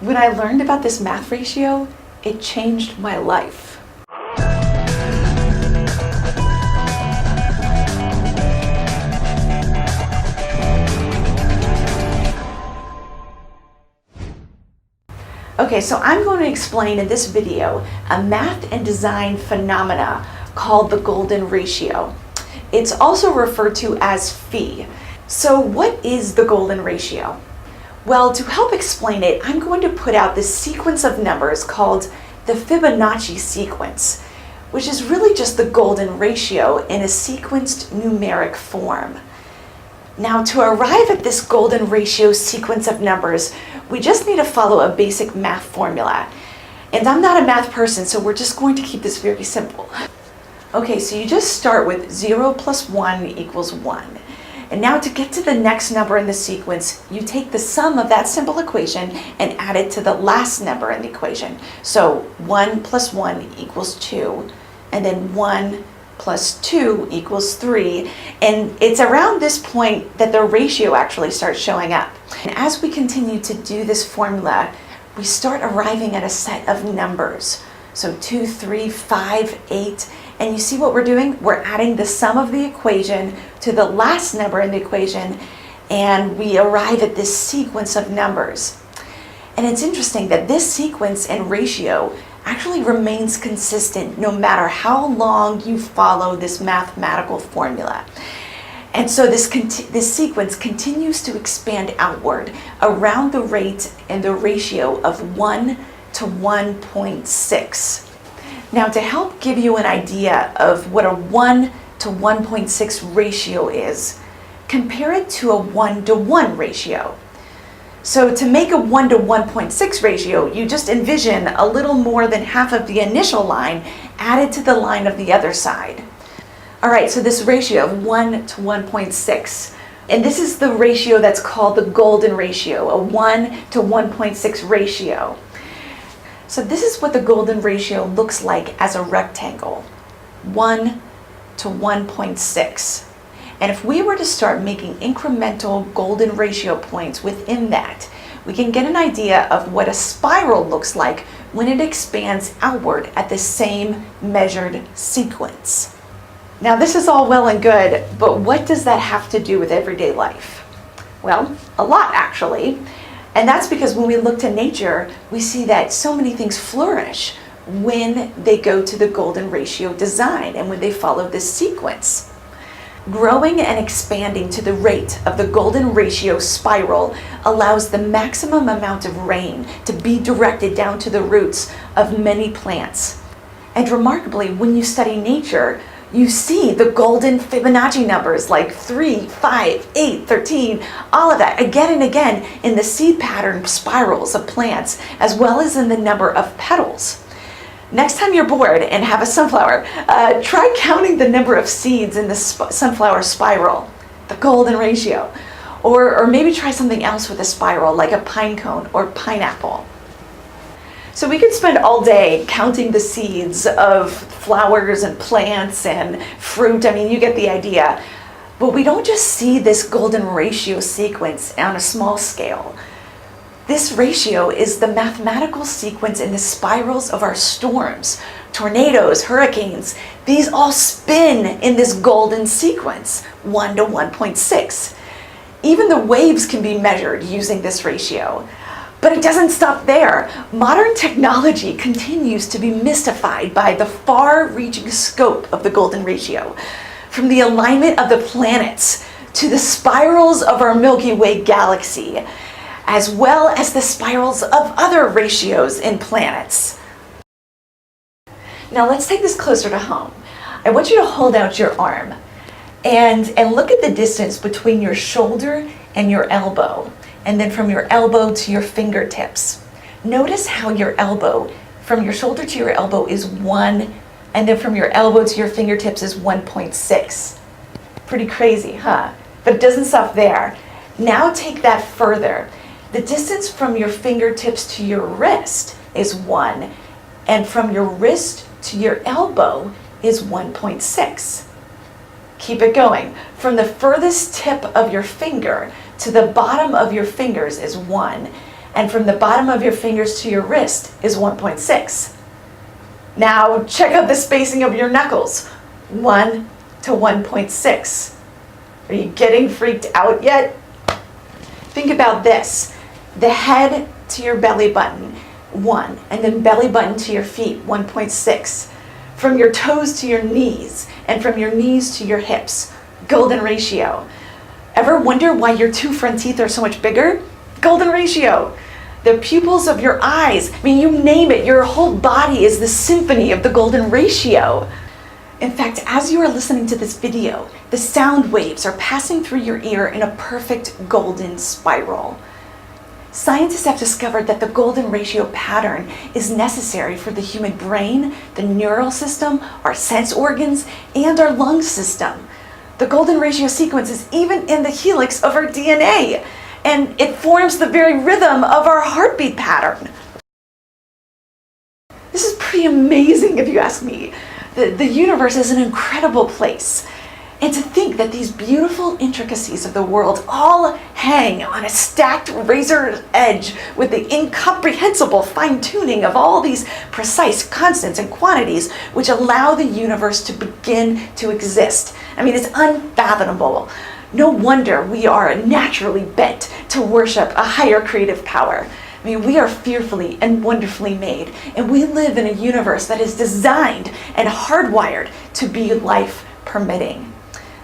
When I learned about this math ratio, it changed my life. Okay, so I'm going to explain in this video a math and design phenomena called the golden ratio. It's also referred to as phi. So what is the golden ratio? Well, to help explain it, I'm going to put out this sequence of numbers called the Fibonacci sequence, which is really just the golden ratio in a sequenced numeric form. Now, to arrive at this golden ratio sequence of numbers, we just need to follow a basic math formula. And I'm not a math person, so we're just going to keep this very simple. Okay, so you just start with 0 plus 1 equals 1. And now to get to the next number in the sequence, you take the sum of that simple equation and add it to the last number in the equation. So 1 plus 1 equals 2, and then 1 plus 2 equals 3. And it's around this point that the ratio actually starts showing up. And as we continue to do this formula, we start arriving at a set of numbers. So 2, 3, 5, 8. And you see what we're doing? We're adding the sum of the equation to the last number in the equation, and we arrive at this sequence of numbers. And it's interesting that this sequence and ratio actually remains consistent no matter how long you follow this mathematical formula. And so this sequence continues to expand outward around the rate and the ratio of 1 to 1.6. Now, to help give you an idea of what a 1 to 1.6 ratio is, compare it to a 1 to 1 ratio. So to make a 1 to 1.6 ratio, you just envision a little more than half of the initial line added to the line of the other side. All right, so this ratio of 1 to 1.6, and this is the ratio that's called the golden ratio, a 1 to 1.6 ratio. So this is what the golden ratio looks like as a rectangle, 1 to 1.6. And if we were to start making incremental golden ratio points within that, we can get an idea of what a spiral looks like when it expands outward at the same measured sequence. Now, this is all well and good, but what does that have to do with everyday life? Well, a lot actually. And that's because when we look to nature, we see that so many things flourish when they go to the golden ratio design and when they follow this sequence. Growing and expanding to the rate of the golden ratio spiral allows the maximum amount of rain to be directed down to the roots of many plants. And remarkably, when you study nature, you see the golden Fibonacci numbers like 3, 5, 8, 13, all of that again and again in the seed pattern spirals of plants, as well as in the number of petals. Next time you're bored and have a sunflower, try counting the number of seeds in the sunflower spiral, the golden ratio. Or maybe try something else with a spiral like a pine cone or pineapple. So we could spend all day counting the seeds of flowers and plants and fruit. I mean, you get the idea. But we don't just see this golden ratio sequence on a small scale. This ratio is the mathematical sequence in the spirals of our storms, tornadoes, hurricanes. These all spin in this golden sequence, 1 to 1.6. Even the waves can be measured using this ratio. But it doesn't stop there. Modern technology continues to be mystified by the far-reaching scope of the golden ratio, from the alignment of the planets to the spirals of our Milky Way galaxy, as well as the spirals of other ratios in planets. Now let's take this closer to home. I want you to hold out your arm and look at the distance between your shoulder and your elbow, and then from your elbow to your fingertips. Notice how your elbow, from your shoulder to your elbow is 1, and then from your elbow to your fingertips is 1.6. Pretty crazy, huh? But it doesn't stop there. Now take that further. The distance from your fingertips to your wrist is 1, and from your wrist to your elbow is 1.6. Keep it going. From the furthest tip of your finger to the bottom of your fingers is 1, and from the bottom of your fingers to your wrist is 1.6. Now check out the spacing of your knuckles, 1 to 1.6. Are you getting freaked out yet? Think about this. The head to your belly button, 1, and then belly button to your feet, 1.6. From your toes to your knees, and from your knees to your hips, golden ratio. Ever wonder why your 2 front teeth are so much bigger? Golden ratio. The pupils of your eyes, I mean, you name it, your whole body is the symphony of the golden ratio. In fact, as you are listening to this video, the sound waves are passing through your ear in a perfect golden spiral. Scientists have discovered that the golden ratio pattern is necessary for the human brain, the neural system, our sense organs, and our lung system. The golden ratio sequence is even in the helix of our DNA, and it forms the very rhythm of our heartbeat pattern. This is pretty amazing if you ask me. The universe is an incredible place. And to think that these beautiful intricacies of the world all hang on a stacked razor edge with the incomprehensible fine-tuning of all these precise constants and quantities which allow the universe to begin to exist. I mean, it's unfathomable. No wonder we are naturally bent to worship a higher creative power. I mean, we are fearfully and wonderfully made, and we live in a universe that is designed and hardwired to be life permitting.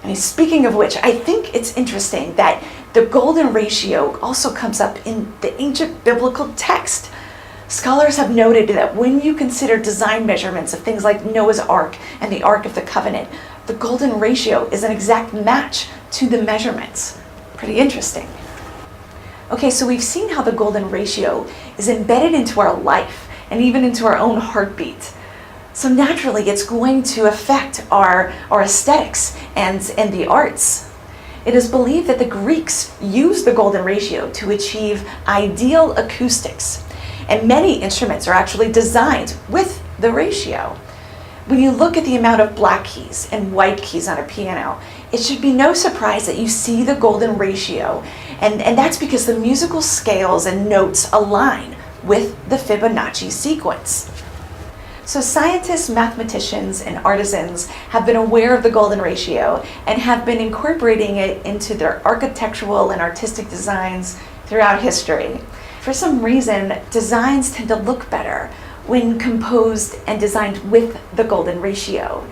I mean, speaking of which, I think it's interesting that the golden ratio also comes up in the ancient biblical text. Scholars have noted that when you consider design measurements of things like Noah's Ark and the Ark of the Covenant, the golden ratio is an exact match to the measurements. Pretty interesting. Okay, so we've seen how the golden ratio is embedded into our life and even into our own heartbeat. So naturally, it's going to affect our aesthetics and the arts. It is believed that the Greeks used the golden ratio to achieve ideal acoustics, and many instruments are actually designed with the ratio. When you look at the amount of black keys and white keys on a piano, it should be no surprise that you see the golden ratio, and that's because the musical scales and notes align with the Fibonacci sequence. So scientists, mathematicians, and artisans have been aware of the golden ratio and have been incorporating it into their architectural and artistic designs throughout history. For some reason, designs tend to look better when composed and designed with the golden ratio.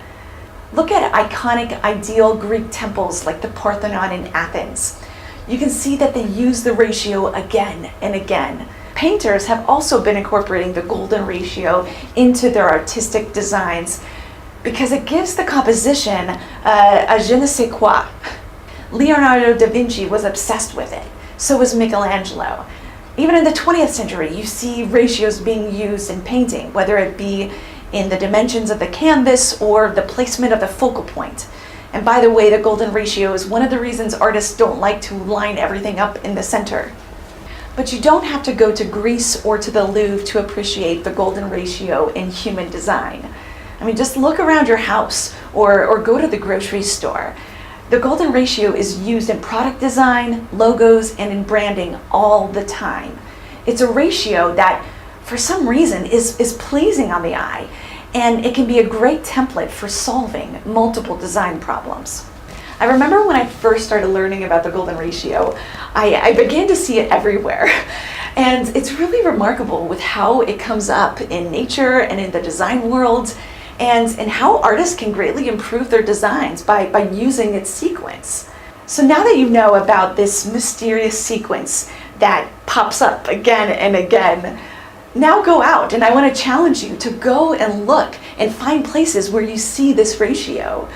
Look at iconic ideal Greek temples like the Parthenon in Athens. You can see that they use the ratio again and again. Painters have also been incorporating the golden ratio into their artistic designs because it gives the composition a je ne sais quoi. Leonardo da Vinci was obsessed with it. So was Michelangelo. Even in the 20th century, you see ratios being used in painting, whether it be in the dimensions of the canvas or the placement of the focal point. And by the way, the golden ratio is one of the reasons artists don't like to line everything up in the center. But you don't have to go to Greece or to the Louvre to appreciate the golden ratio in human design. I mean, just look around your house or go to the grocery store. The golden ratio is used in product design, logos, and in branding all the time. It's a ratio that, for some reason, is pleasing on the eye, and it can be a great template for solving multiple design problems. I remember when I first started learning about the golden ratio, I began to see it everywhere. And it's really remarkable with how it comes up in nature and in the design world, and how artists can greatly improve their designs by using its sequence. So now that you know about this mysterious sequence that pops up again and again, now go out, and I want to challenge you to go and look and find places where you see this ratio.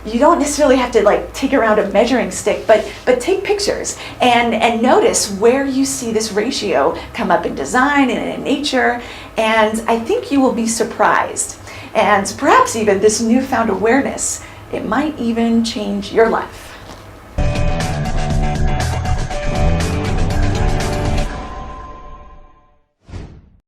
You don't necessarily have to take around a measuring stick, but take pictures and notice where you see this ratio come up in design and in nature, and I think you will be surprised. And perhaps even this newfound awareness, it might even change your life.